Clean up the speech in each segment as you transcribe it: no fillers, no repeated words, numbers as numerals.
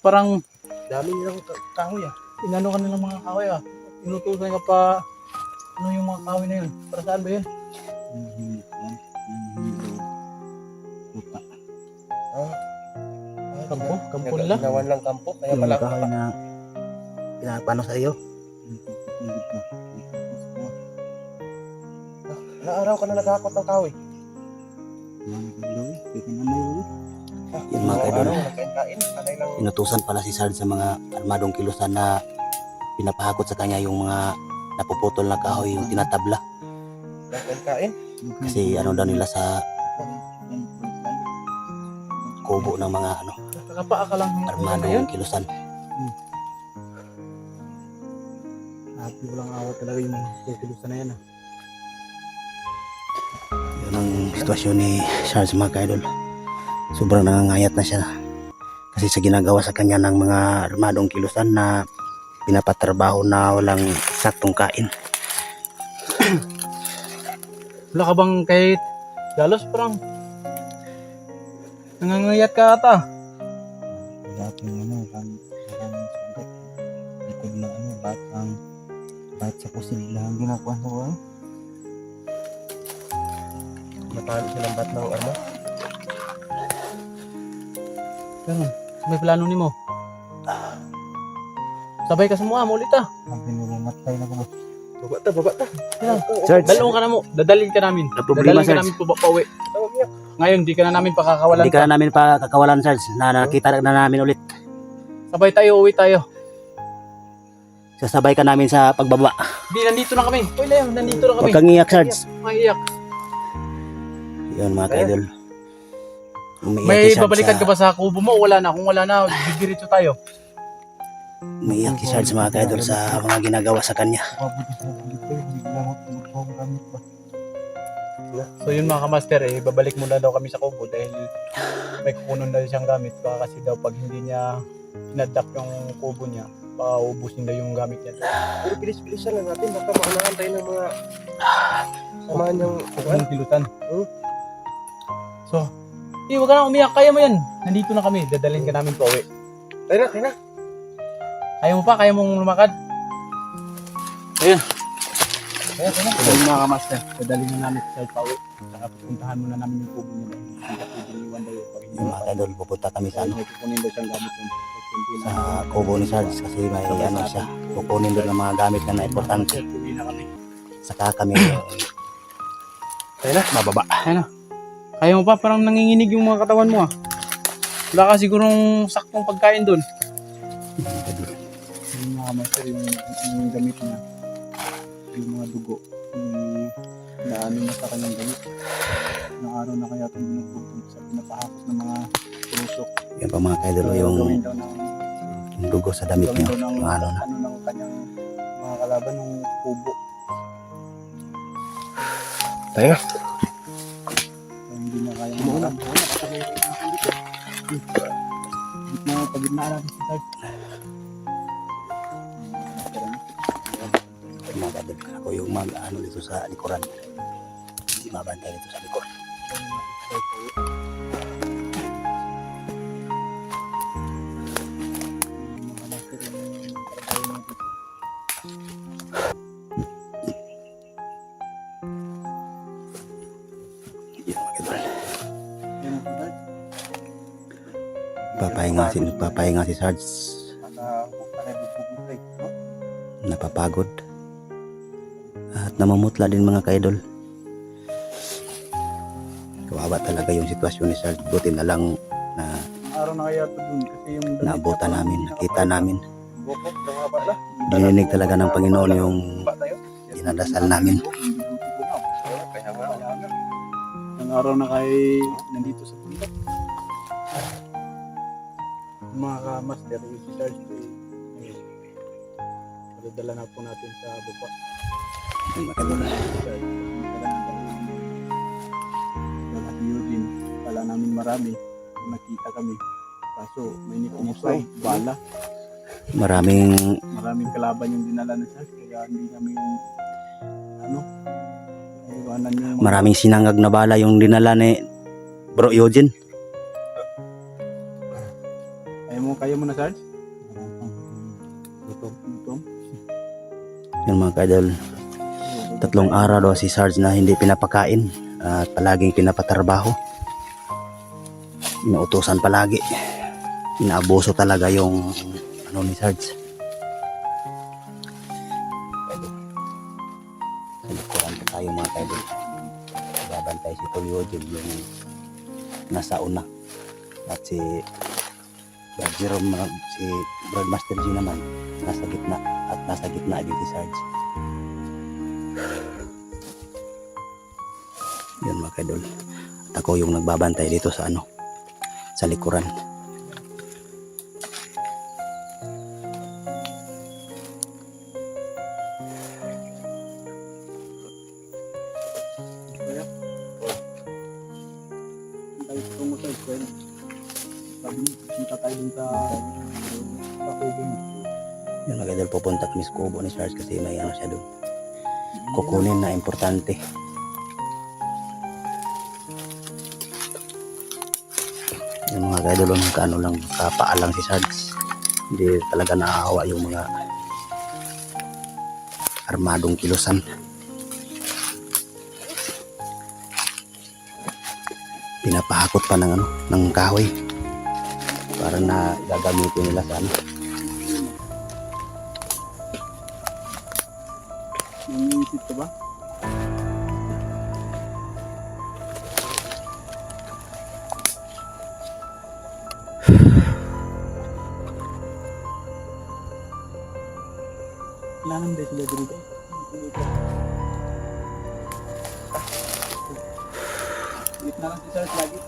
Parang Dami nilang kahoy ah. inano ka nilang mga kahoy ah. Inutusan ka pa ano yung mga kahoy na yun. Para saan ba yun? Puta. Kampo? Kampo nila? Ginawan lang kampo. Kaya Yung pala kahoy na pinapano sa iyo. ilang araw ka na naghakot ng kahoy. Yung mga kaidol, Nagkain-kain. Kanay lang. inutusan pala si Sarge sa mga armadong kilusan na pinapahakot sa kanya yung mga napuputol na kahoy, yung tinatabla. Nagkain-kain. Kasi ano daw nila sa kubo ng mga Nakapaa ka lang. armadong kilusan. Happy walang awa talaga yung kilusan na yan ah. Yun ang sitwasyon ni Sarge mga kaidol. Sobrang nangangayat na siya kasi sa ginagawa sa kanya ng mga armadong kilusan na pinapatrabaho na walang saktong kain. Wala ka bang kahit galos parang nangangayat ka ata. Wala pong parang sandok. Likod na bat sa pusil lang ginagawa sa ko. Matalo silang bat ng arma. Ganun. May plano ni mo. Sabay ka sa mga ulit ah. Ang pinumatay na ko. Baba ta. Yan. Sarge, Dalawang ka na mo. Dadalhin ka namin. na problema, Dadalhin ka Sarge. namin pauwi. Ngayon, di ka na namin pakakawalan Hindi ka na namin pa kakawalan, Sarge. Nakita na namin ulit. Sabay tayo, uwi tayo. Sasabay ka namin sa pagbaba. Di, nandito na kami. Uy, Leo, nandito na kami. Huwag kang iyak, Sarge. Maiyak. Yun mga kaidol. Umiiyak May si Sarge babalikan sa- ka ba sa kubo mo? Wala na. Kung wala na, didiretso tayo. Umiiyak si Sarge mga kaidol sa mga ginagawa sa kanya. So yun mga kamaster, babalik muna daw kami sa kubo dahil may kukunon daw siyang gamit. Baka kasi daw pag hindi niya inadapt yung kubo niya, paubusin daw yung gamit niya. Pero bilis-bilisan lang natin. Baka maunahan tayo ng mga samahan niyang Kung kilutan. So, huwag ka na umiyak. Kaya mo yan. Nandito na kami. Dadalhin ka namin pa uwi. Tayo na. Kaya mo pa? Kaya mong lumakad? Ayun. Ayun mga kamaster. Dadalhin na namin sa pa uwi. Saka pupuntahan muna namin yung kubo niya. Hindi ka pwede iwan daw pag hindi Yung mga kaidol, pupunta kami sa May kukunin daw siyang gamit yun. sa kubo ni Sarge kasi may siya. Kukunin doon ang mga gamit na importante. Uwi na kami. Saka kami Tayo na. bababa. Ano? Kaya mo pa? Parang nanginginig yung mga katawan mo ah. Wala ka sigurong saktong pagkain doon. Yung mga master, yung gamit niya. Yung mga dugo. Na ano na sa kanyang gamit. Ilang araw na kaya itong nagpupunta sa pinapahakot ng mga tusok. Yan pa mga kaidol yung Gawin daw ng dugo sa damit gawin niyo. daw ng Yung ano na. ano ng kanyang mga kalaban ng kubo. Tayo na. Kaya hindi na kaya makarap. Pagitnaan natin si Sarge. Mga kaidol, ako yung ano dito sa likuran. Hindi mabantay dito sa likod. Yan mga kaidol. Papahinga si Sarge. Napapagod. At namamutla din mga kaidol. Kawawa talaga yung sitwasyon ni Sarge. Buti na lang na Araw na kaya ito dun kasi yung naabutan namin, nakita namin. Bukok. Haba na. Dininig talaga ng Panginoon yung Haba tayo. dinadasal namin. Kaya nga. Ang araw na kay nandito sa punta. Mga ka-master, yung si Sarge ko madadala na po natin sa baba. Yung mga kaidol. Wala niyo din. Kala namin marami. Nakita kami. Kaso may nipumusaw. Bala. Maraming Maraming kalaban yung dinala na Sarge. Kaya hindi namin iwanan niya yung maraming sinangag na bala yung dinala ni Bro Eugene. Kaya mo na, Sarge? Gutom. Yun mga kaidol, 3 araw daw si Sarge na hindi pinapakain at palaging pinapatrabaho. Inuutosan palagi. Inaabuso talaga yung ano ni Sarge. Sa likuran pa tayo mga kaidol. Babantay si Tulio Jun yung nasa una. At si Brad Jerome, si Brad Master G naman nasa gitna, at nasa gitna din si Sarge. Yun mga kaidol. At ako yung nagbabantay dito sa ano, sa likuran. Tayo sa tungo, Sarge. Kaya sabi niyo, punta tayo dun sa kubo mo. Yun mga kaidol, pupunta kami sa kubo ni Sarge kasi may ano siya doon kukunin na importante. Yung mga kaidol, kaano lang, kapaalang si Sarge. Hindi talaga naaawa yung mga armadong kilusan. Pinapahakot pa ng ano, ng kahoy para na gagamitin nila sa ano. Nangiisip ka ba? Kailangan ba sila dito? Gitna lang si Sarge lagi.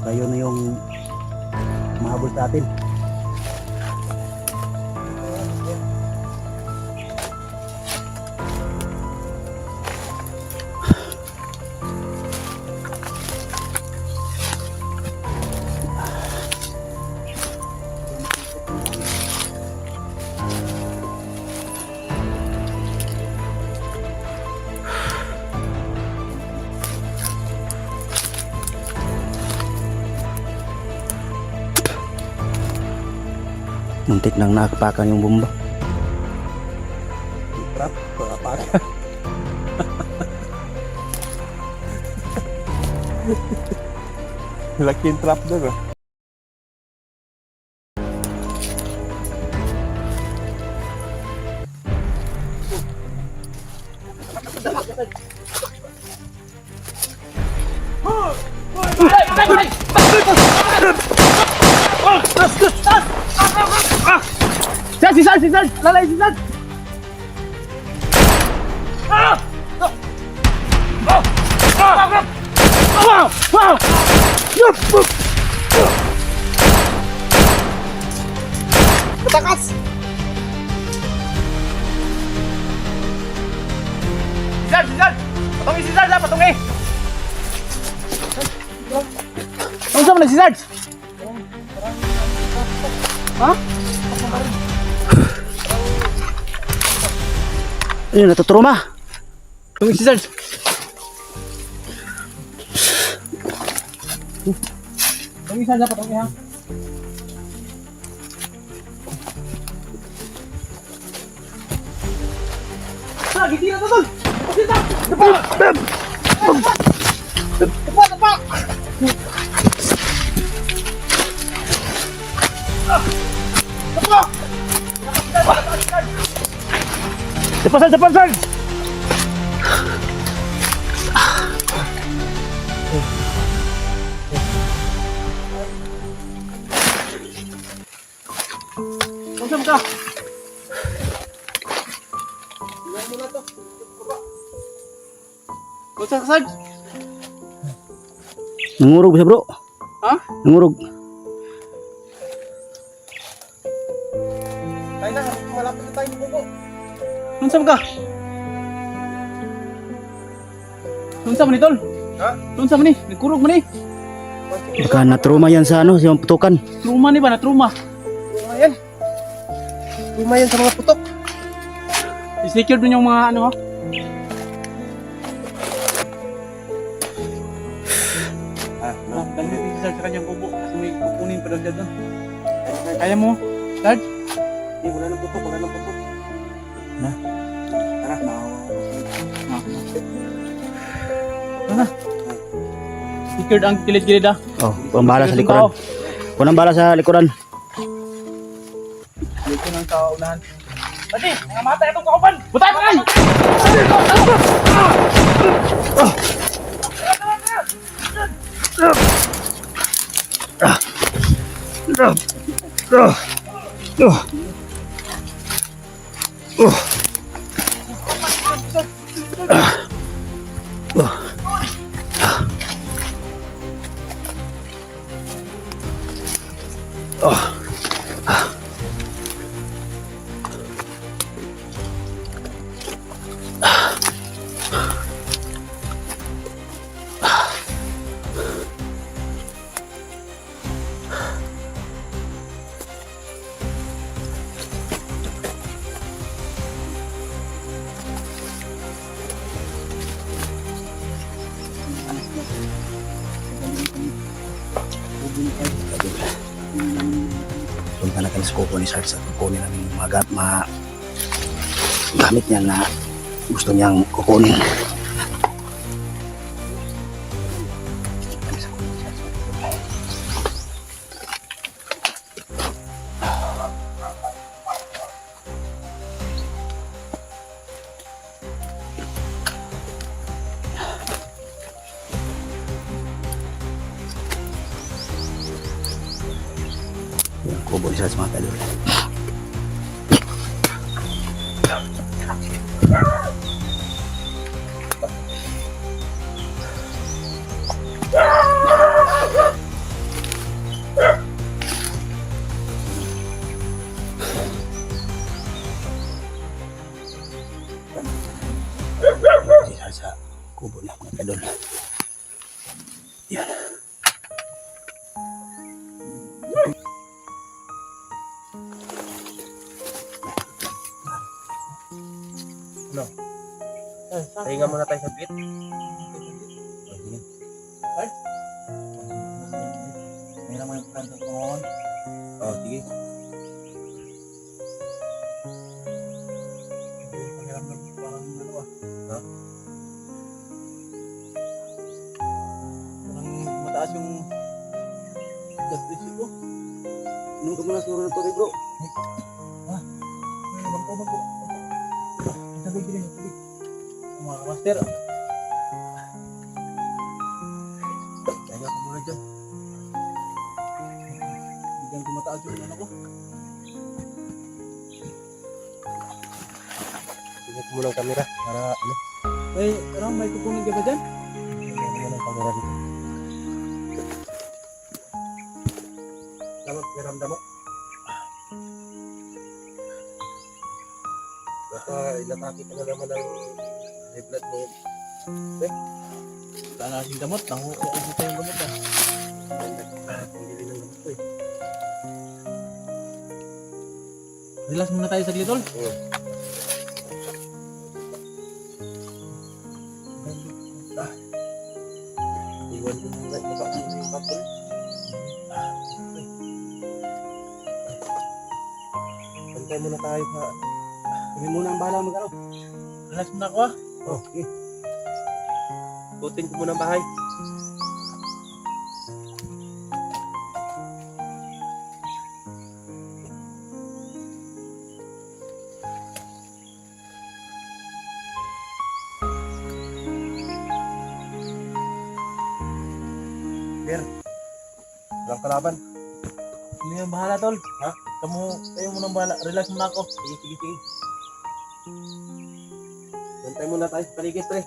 Kayo na yung mahabol sa atin. Muntik nang naakpakan yung bomba. Trap, para. Laking trap doon ah. Si Sarge! Lalay si Sarge! Takas! Si Sarge! Patungi si Sarge ha! Patungi! Ano sa mo na si Sarge? Ha? Ayun, natutruma. Patungi si Sarge! Patungi si Sarge ha! Patungi ha! Lagi tira na doon! Pasita! Tepat! Depan, Sarge! Masam ka! Ilan mo na to. Masam ka, Sarge! Nangurog siya, bro. Ha? Nangurog. Tayo na, malapit na tayo ni Bubo. Nunsa ka? Nunsa man ni tol? Ha? Nunsa man ni? Nagkurog man ni? Baka na-trauma yan sa ano, sa putukan. Truma ni ba na truma? Ayan. Lumayan sa mga putok. I-secure dun yung mga ano ha? Dali natin sa kanyang kubo kasi may kukunin pa daw siya doon. Kaya mo? Dad? Hindi, wala nang putok, wala nang putok. Tara. Tara. Secured ang kilid-kilid ah. Oh, kunang bala sa likuran. Kunang bala sa likuran. Dito nang sa unahan. Pati, nangamatay itong kauban! Butay pa kay! Punta na kami sa kuko ni Sarge at kukunin namin yung mga gamit niya na gusto niyang kukunin. Yung kubo ni Sarge mga kalor. Si Sarge sa kubo niya mga kalor. Yan. Ano? Pahinga muna tayo sa bit. May naman yung plan sa pangon. Oh, sige. Pakiramdam ko parang ano ah. Ha? Parang mataas yung blood pressure ko. Inom ka muna siguro ng tubig, bro. Bangko. Tubig. Mga master. Pahinga ka muna dyan. Bigyan ko mataas yung ano ko. Tingnan ko muna ang camera para ano. May kukunin ka ba dyan? Tingnan ko muna ang camera dito. Tama, piramdam mo. Baka inatake ka na naman ng high blood mo. Saan natin gamot? Nakuha tayong gamot ah. Hindi ng gamot ko eh. Relax muna tayo sa tol. Iwan ko muna yung baba mo yung kapal. Pantay muna tayo sa... Kami muna ang bahala mag-ano. Relax muna ako ah. Oh, okay. Putin ko muna ang bahay. Ber, walang kalaban. Kami ang bahala tol. Ha? Kayo muna ang bahala. Relax muna ako. Sige. Bantay muna tayo sa paligid, pre.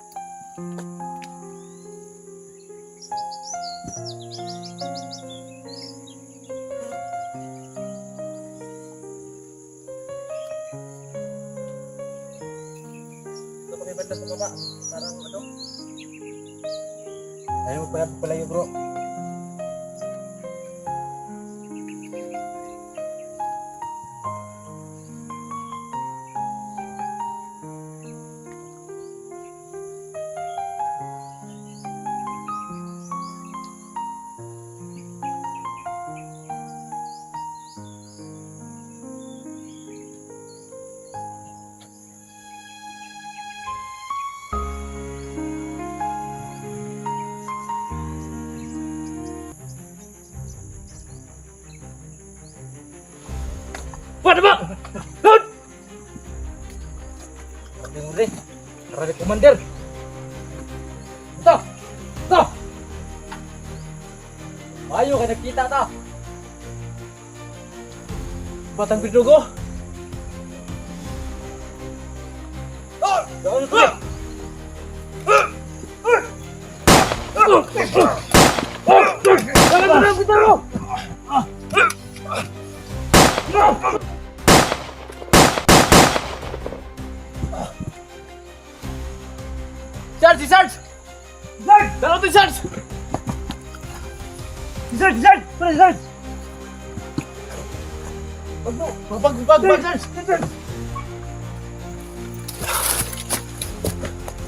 maganda sa baba. Parang ano. Ayaw mo pala yung bro. Paano ba? Load! Tingre. Karali commander. Ito. Ito. Bayo ka nakita ta. Batang bidugo. Doon ito. Sarge! Si Sarge! Sarge! Dalaw to si Sarge! Si Sarge! Si Sarge! Tara si Sarge! Bag, Sarge! Si Sarge!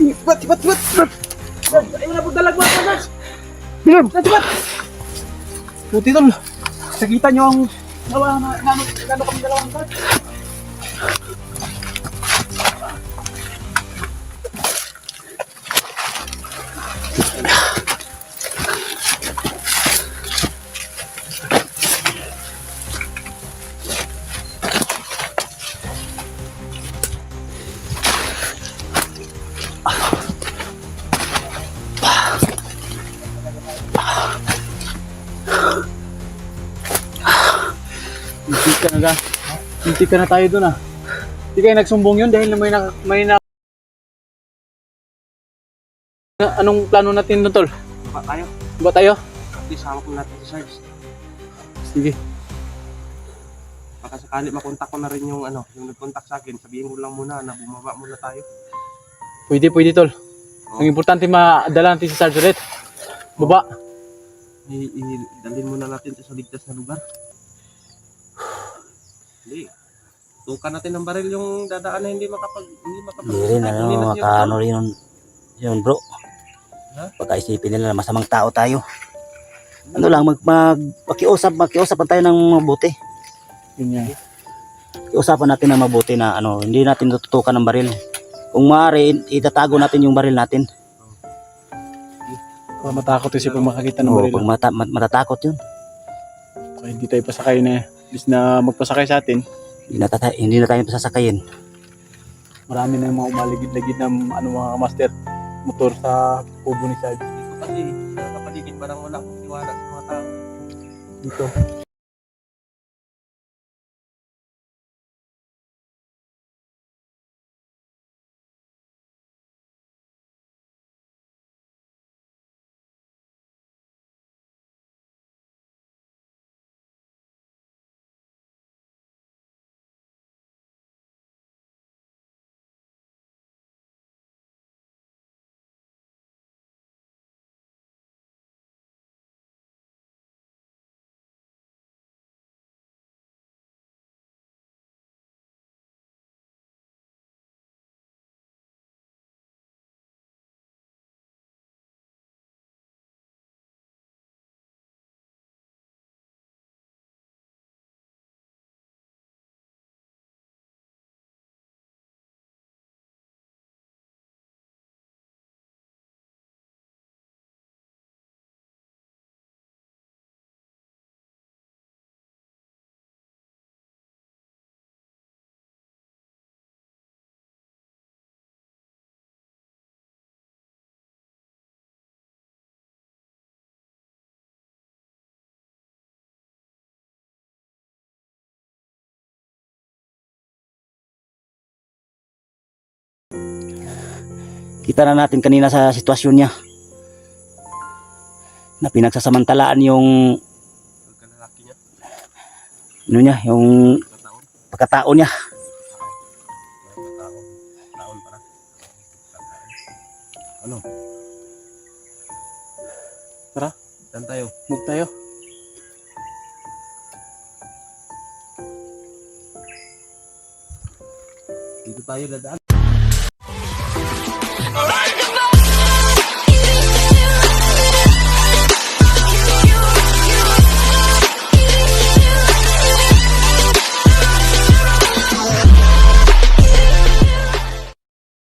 Tibat! Sarge! Ayaw na pagdalag mo ako, Sarge! Bilam! Tibat! Puti tol! Nakita nyo ang nano kami dalawang Sarge! Hindi ka na tayo dun ah. Hindi kayo nagsumbong yun dahil anong plano natin dun tol? Baba tayo. Ba tayo? At least hawak mo natin si Sarge. Sige. Baka sakali makontak ko na rin yung ano, yung nagkontak sa akin. Sabihin ko lang muna na bumaba muna tayo. Pwede tol. Ang importante madala natin si Sarge ulit. Baba. Dalhin muna natin sa ligtas na lugar. Hindi. Tukan natin ng baril yung dadaan na hindi makapag... Hindi rin, makaano rin yun bro. Ha? Pagkaisipin nila na masamang tao tayo. Ano lang, makiusap tayo ng mabuti. Yun nga. Iusapan natin ng mabuti na ano, hindi natin tututukan ng baril. Kung maaari, itatago natin yung baril natin. Para matakot kasi pag makakita ng Oo, baril. pag matatakot yun. Kaya hindi tayo pasakay na. Bis na magpasakay sa atin. Hindi na tayo pasasakayin. Marami na yung mga umaligid-ligid ng mga master motor sa kubo ni Sarge. Dito kasi, sa kapaligid parang wala akong tiwala sa mga tao. Dito. Kita na natin kanina sa sitwasyon niya na pinagsasamantalaan yung Pagkalalaki niya, ano niya, yung kataon. pagkatao niya. Taon para. Ano? Tara, Saan tayo? move tayo. Dito tayo dadaan.